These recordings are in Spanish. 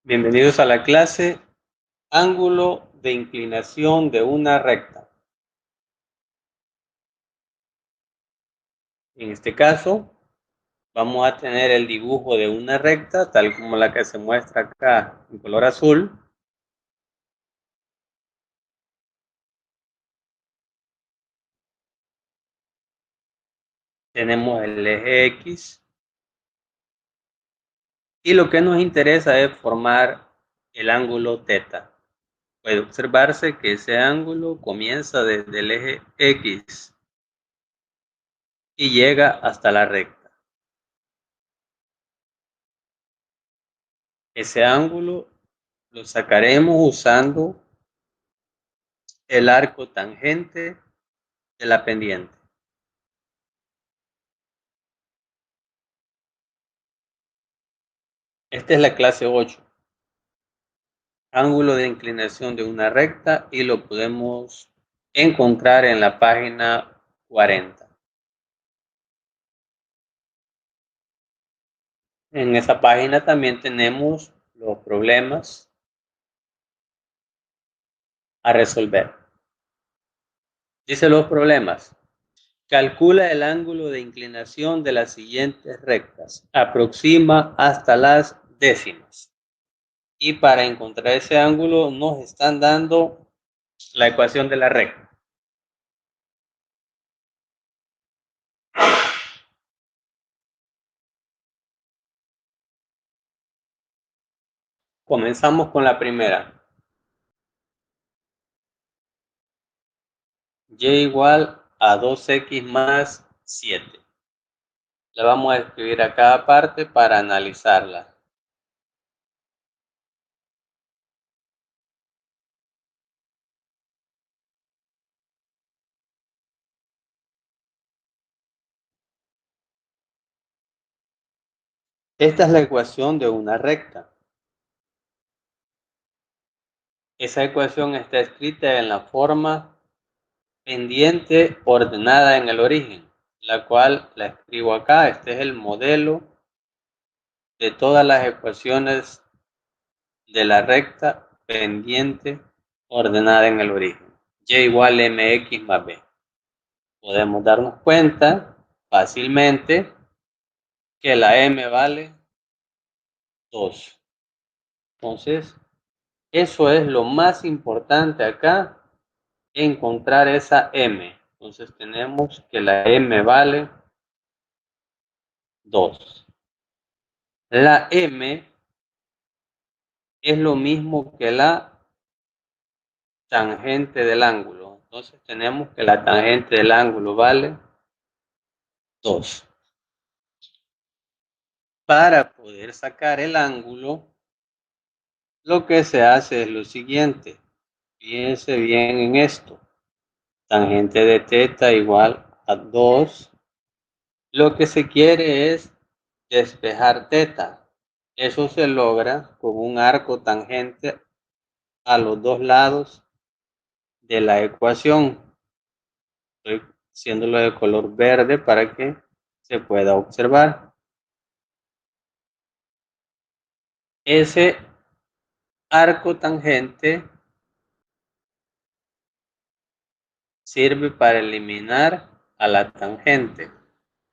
Bienvenidos a la clase ángulo de inclinación de una recta. En este caso, vamos a tener el dibujo de una recta, tal como la que se muestra acá en color azul. Tenemos el eje X. Y lo que nos interesa es formar el ángulo θ. Puede observarse que ese ángulo comienza desde el eje X y llega hasta la recta. Ese ángulo lo sacaremos usando el arco tangente de la pendiente. Esta es la clase 8. Ángulo de inclinación de una recta, y lo podemos encontrar en la página 40. En esa página también tenemos los problemas a resolver. Dice los problemas. Calcula el ángulo de inclinación de las siguientes rectas. Aproxima hasta las décimas. Y para encontrar ese ángulo nos están dando la ecuación de la recta. Comenzamos con la primera. Y igual a 2x más 7. La vamos a escribir a cada parte para analizarla. Esta es la ecuación de una recta. Esa ecuación está escrita en la forma pendiente ordenada en el origen, la cual la escribo acá. Este es el modelo de todas las ecuaciones de la recta pendiente ordenada en el origen. Y igual mx más b. Podemos darnos cuenta fácilmente que la m vale 2. Entonces, eso es lo más importante acá, encontrar esa m. Entonces tenemos que la m vale 2. La m es lo mismo que la tangente del ángulo. Entonces tenemos que la tangente del ángulo vale 2. Para poder sacar el ángulo, lo que se hace es lo siguiente. Fíjense bien en esto. Tangente de θ igual a 2. Lo que se quiere es despejar θ. Eso se logra con un arco tangente a los dos lados de la ecuación. Estoy haciéndolo de color verde para que se pueda observar. Ese arco tangente sirve para eliminar a la tangente.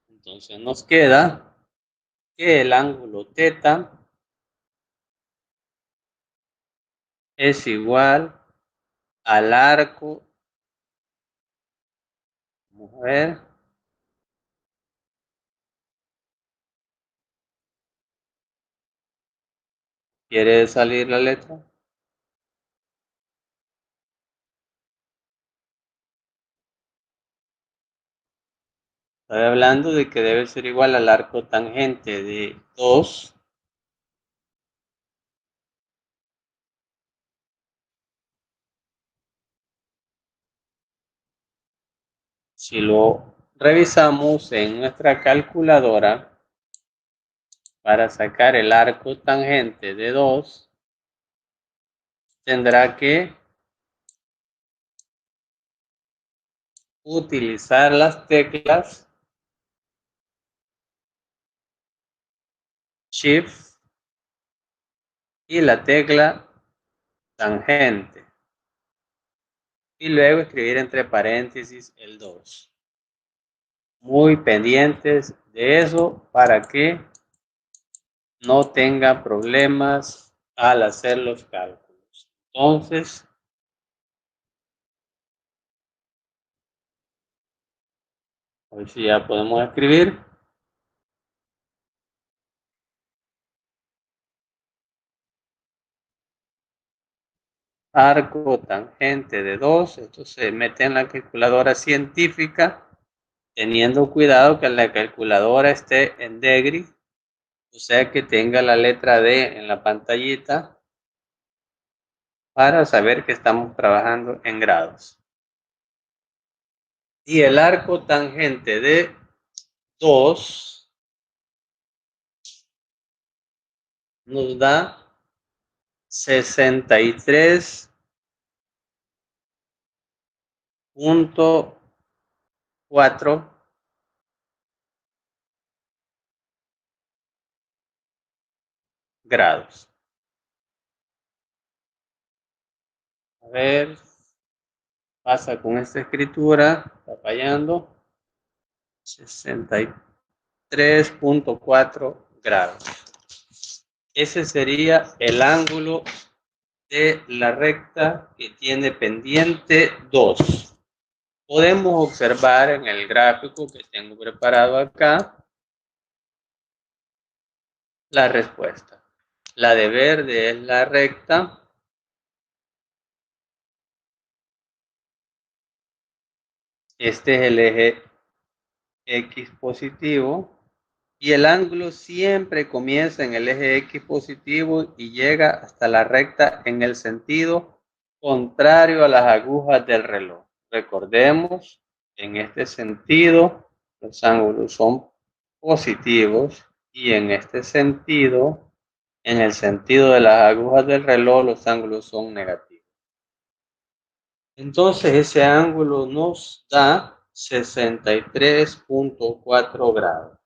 Entonces nos queda que el ángulo θ es igual al arco. Vamos a ver. ¿Quiere salir la letra? Estoy hablando de que debe ser igual al arco tangente de 2 si lo revisamos en nuestra calculadora. Para sacar el arco tangente de 2 tendrá que utilizar las teclas Shift y la tecla tangente. Y luego escribir entre paréntesis el 2. Muy pendientes de eso para que no tenga problemas al hacer los cálculos. Entonces, hoy sí ya podemos escribir. Arco tangente de 2. Esto se mete en la calculadora científica, teniendo cuidado que la calculadora esté en degree, o sea que tenga la letra D en la pantallita para saber que estamos trabajando en grados. Y el arco tangente de 2 nos da 63.4 grados. A ver, pasa con esta escritura, está fallando. 63.4 grados. Ese sería el ángulo de la recta que tiene pendiente 2. Podemos observar en el gráfico que tengo preparado acá la respuesta. La de verde es la recta. Este es el eje X positivo. Y el ángulo siempre comienza en el eje X positivo y llega hasta la recta en el sentido contrario a las agujas del reloj. Recordemos, en este sentido, los ángulos son positivos y en este sentido, en el sentido de las agujas del reloj, los ángulos son negativos. Entonces, ese ángulo nos da 63.4 grados.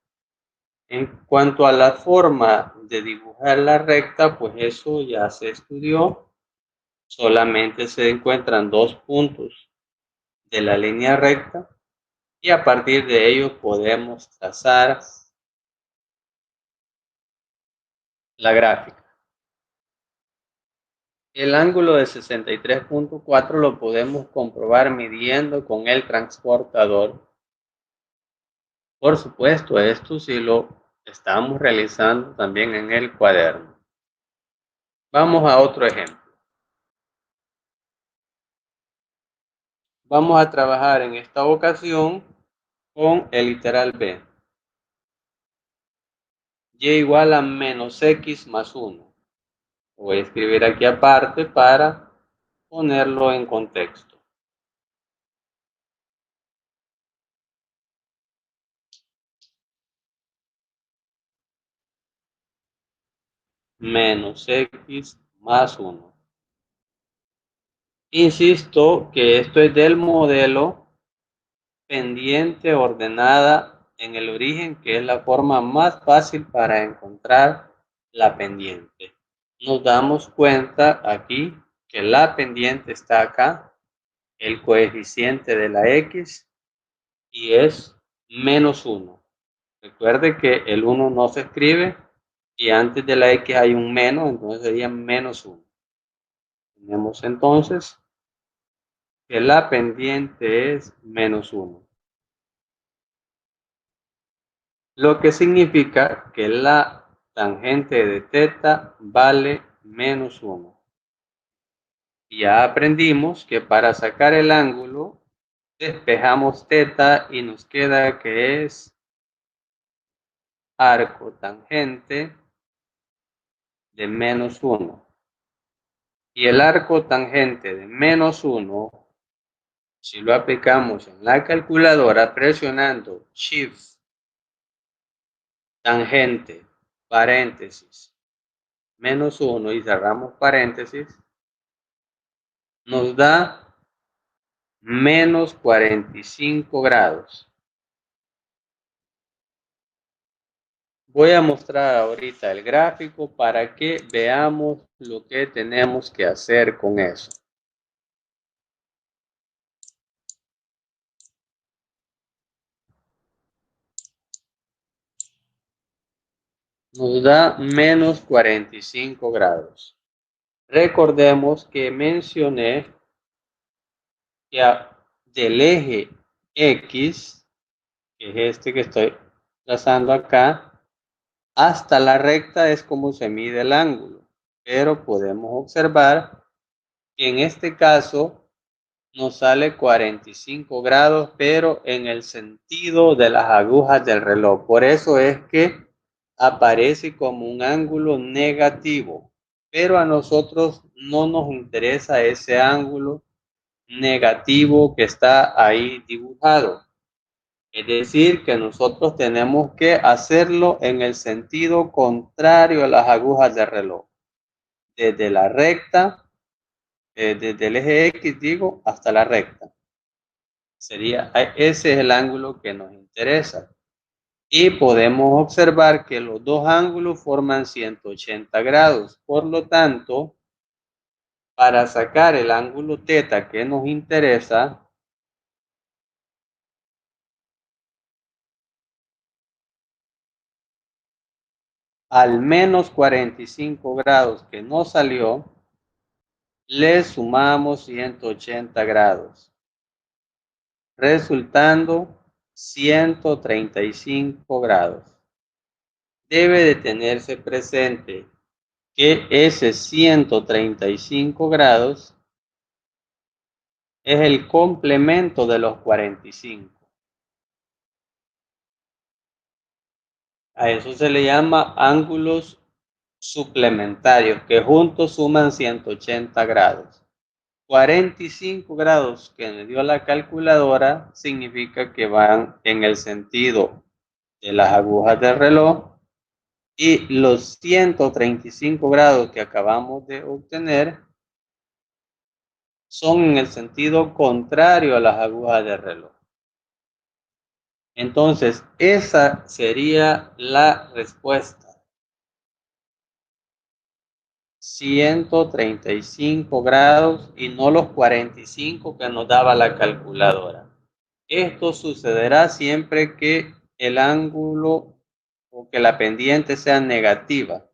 En cuanto a la forma de dibujar la recta, pues eso ya se estudió. Solamente se encuentran dos puntos de la línea recta y a partir de ellos podemos trazar la gráfica. El ángulo de 63.4 lo podemos comprobar midiendo con el transportador. Por supuesto, esto sí lo estamos realizando también en el cuaderno. Vamos a otro ejemplo. Vamos a trabajar en esta ocasión con el literal B. Y igual a menos X más 1. Voy a escribir aquí aparte para ponerlo en contexto. Menos X más 1. Insisto que esto es del modelo pendiente ordenada en el origen, que es la forma más fácil para encontrar la pendiente. Nos damos cuenta aquí que la pendiente está acá, el coeficiente de la X, y es menos 1. Recuerde que el 1 no se escribe y antes de la X hay un menos, entonces sería menos 1. Tenemos entonces que la pendiente es menos 1. Lo que significa que la tangente de θ vale menos 1. Ya aprendimos que para sacar el ángulo despejamos θ y nos queda que es arco tangente de menos 1. Y el arco tangente de menos 1, si lo aplicamos en la calculadora presionando Shift, tangente, paréntesis, menos 1 y cerramos paréntesis, nos da menos 45 grados. Voy a mostrar ahorita el gráfico para que veamos lo que tenemos que hacer con eso. Nos da menos 45 grados. Recordemos que mencioné que del eje X, que es este que estoy trazando acá, hasta la recta es como se mide el ángulo. Pero podemos observar que en este caso nos sale 45 grados, pero en el sentido de las agujas del reloj. Por eso es que aparece como un ángulo negativo. Pero a nosotros no nos interesa ese ángulo negativo que está ahí dibujado. Es decir, que nosotros tenemos que hacerlo en el sentido contrario a las agujas del reloj. Desde la recta, desde el eje X, digo, hasta la recta. Ese es el ángulo que nos interesa. Y podemos observar que los dos ángulos forman 180 grados. Por lo tanto, para sacar el ángulo θ que nos interesa, al menos 45 grados que nos salió, le sumamos 180 grados, resultando 135 grados. Debe de tenerse presente que ese 135 grados es el complemento de los 45. A eso se le llama ángulos suplementarios, que juntos suman 180 grados. 45 grados que me dio la calculadora significa que van en el sentido de las agujas del reloj, y los 135 grados que acabamos de obtener son en el sentido contrario a las agujas del reloj. Entonces, esa sería la respuesta. 135 grados y no los 45 que nos daba la calculadora. Esto sucederá siempre que el ángulo o que la pendiente sea negativa.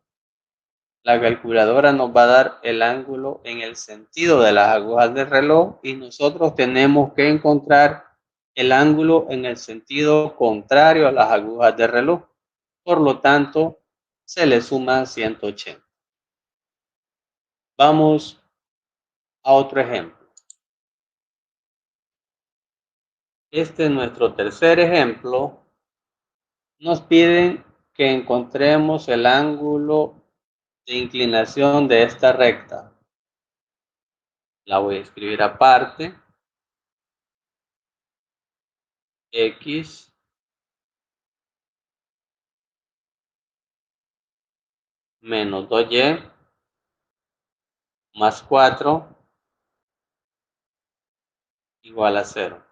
La calculadora nos va a dar el ángulo en el sentido de las agujas del reloj y nosotros tenemos que encontrar el ángulo en el sentido contrario a las agujas del reloj. Por lo tanto, se le suma 180. Vamos a otro ejemplo. Este es nuestro tercer ejemplo. Nos piden que encontremos el ángulo de inclinación de esta recta. La voy a escribir aparte. X menos 2y más 4 igual a 0.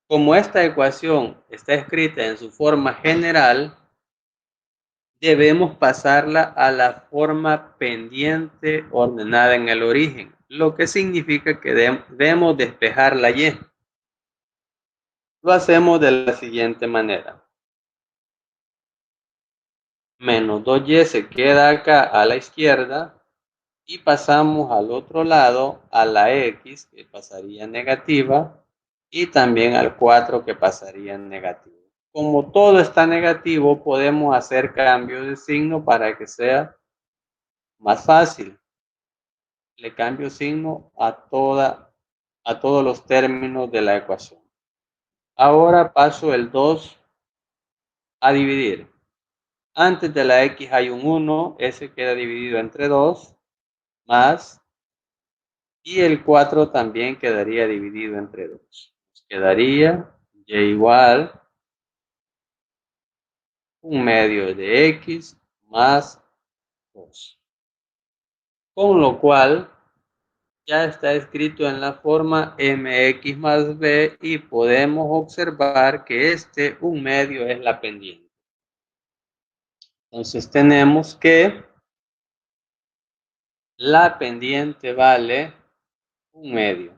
Como esta ecuación está escrita en su forma general, debemos pasarla a la forma pendiente ordenada en el origen, lo que significa que debemos despejar la y. Lo hacemos de la siguiente manera. Menos 2y se queda acá a la izquierda y pasamos al otro lado a la x, que pasaría negativa, y también al 4, que pasaría negativo. Como todo está negativo, podemos hacer cambio de signo para que sea más fácil. Le cambio signo a todos los términos de la ecuación. Ahora paso el 2 a dividir. Antes de la x hay un 1, ese queda dividido entre 2, más, y el 4 también quedaría dividido entre 2. Quedaría y igual 1/2 de x más 2. Con lo cual ya está escrito en la forma mx más b y podemos observar que este 1/2 es la pendiente. Entonces tenemos que la pendiente vale 1/2.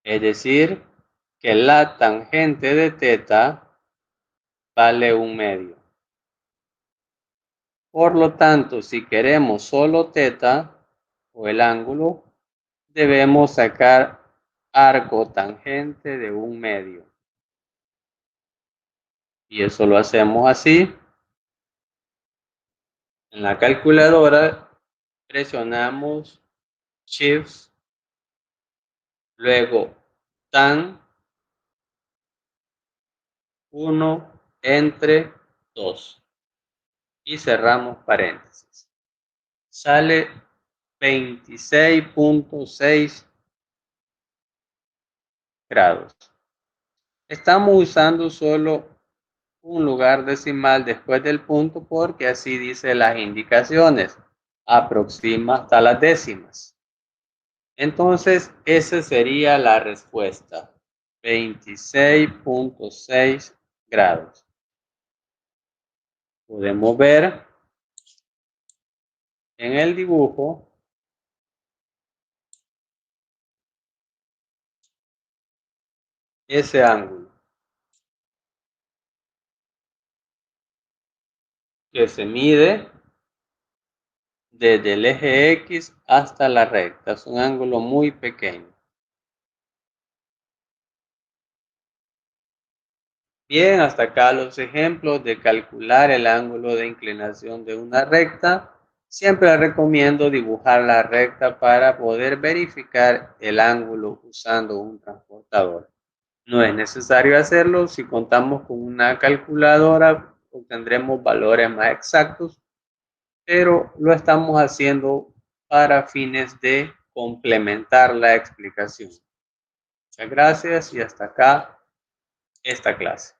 Es decir, que la tangente de θ vale 1/2. Por lo tanto, si queremos solo θ o el ángulo, debemos sacar arco tangente de 1/2. Y eso lo hacemos así. En la calculadora presionamos Shift, luego tan 1 entre 2 y cerramos paréntesis. Sale 26.6 grados. Estamos usando solo un lugar decimal después del punto porque así dice las indicaciones. Aproxima hasta las décimas. Entonces, esa sería la respuesta. 26.6 grados. Podemos ver en el dibujo ese ángulo que se mide desde el eje X hasta la recta. Es un ángulo muy pequeño. Bien, hasta acá los ejemplos de calcular el ángulo de inclinación de una recta. Siempre recomiendo dibujar la recta para poder verificar el ángulo usando un transportador. No es necesario hacerlo. Si contamos con una calculadora, obtendremos valores más exactos, pero lo estamos haciendo para fines de complementar la explicación. Muchas gracias y hasta acá esta clase.